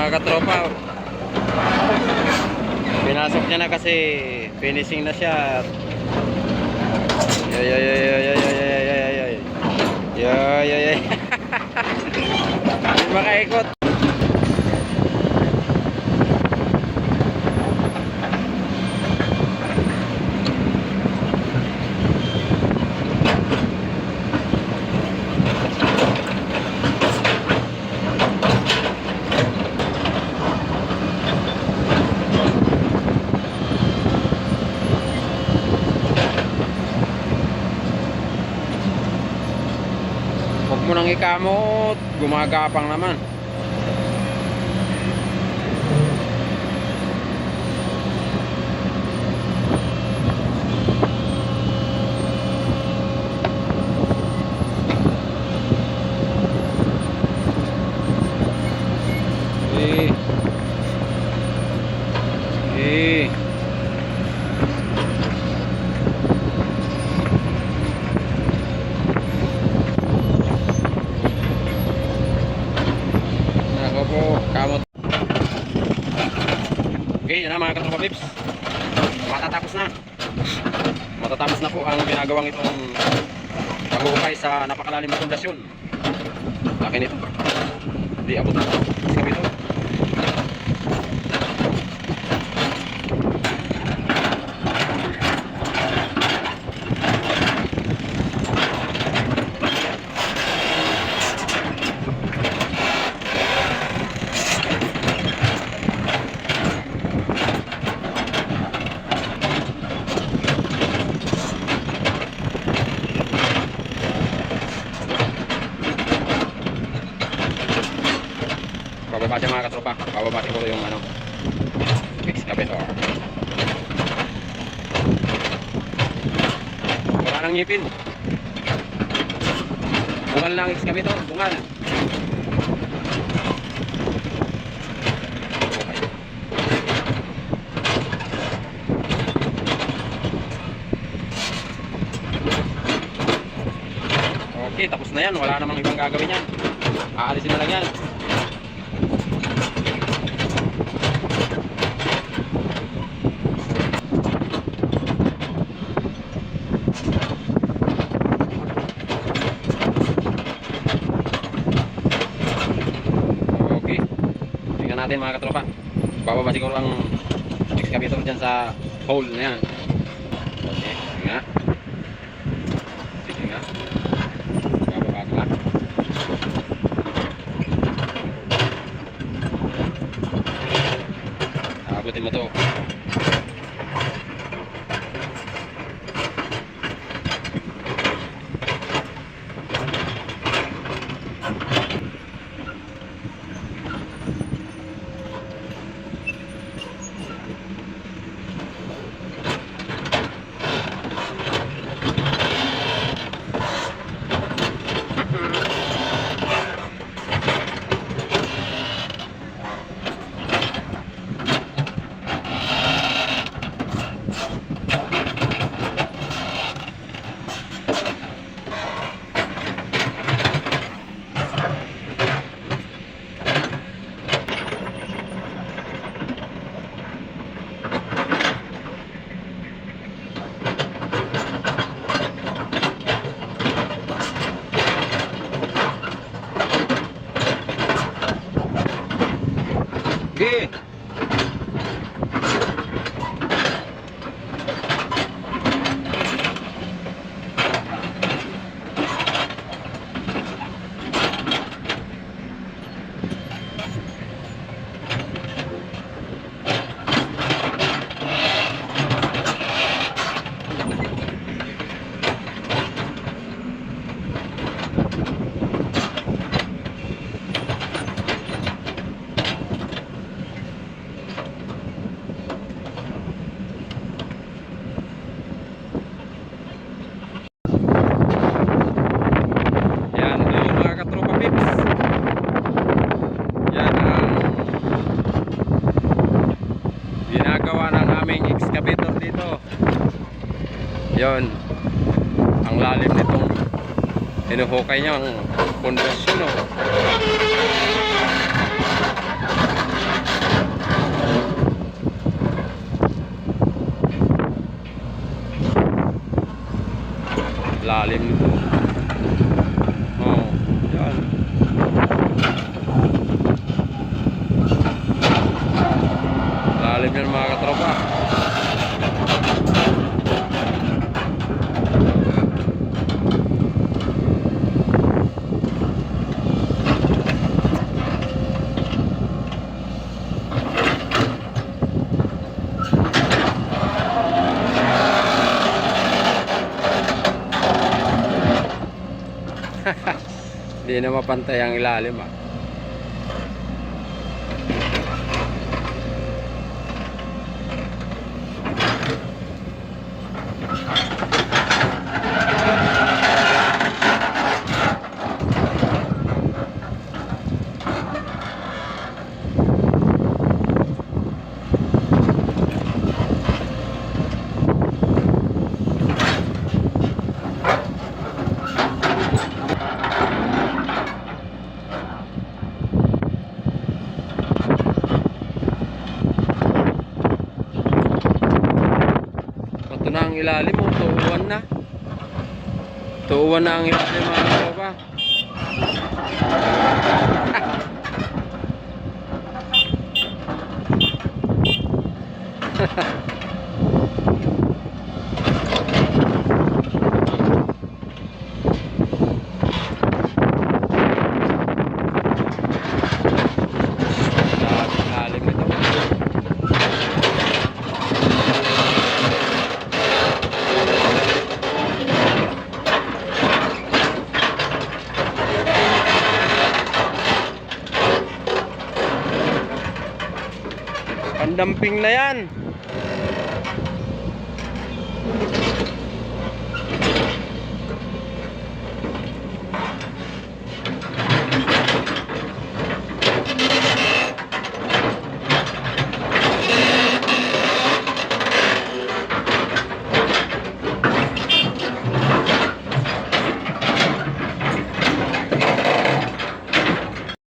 mga katropa. Pinasok niya na kasi finishing na siya. Hindi makaikot. Huwag mo nang ikamot, gumagapang naman. Kamot. Okay, yan na mga katropa pips. Matatapos na po ang ginagawang itong pag-uukay sa napakalalim na pundasyon. Laki nito. Hindi abot na ito. Sabi ito. Bababa siya mga katropa. Bababa siguro yung ano, excavator. Wala nang ngipin. Bungal lang excavator. Bungal. Okay, tapos na yan. Wala namang ibang gagawin yan. Aalisin na lang yan. Natin mga katropa, bababa siguro ang excavator dyan sa hole na yan. Okay, sige nga bababa ka lang. Abutin mo to. Okay. Excavator dito. Yon. Ang lalim nitong hinuhukay niya ang pundasyon, oh. Hindi na mapantay ang ilalim ah. Ito na ang ilalim mo, tuuan na. Tuuan na ang ilalim mga katropa. Ilalim ito. Pandamping na yan.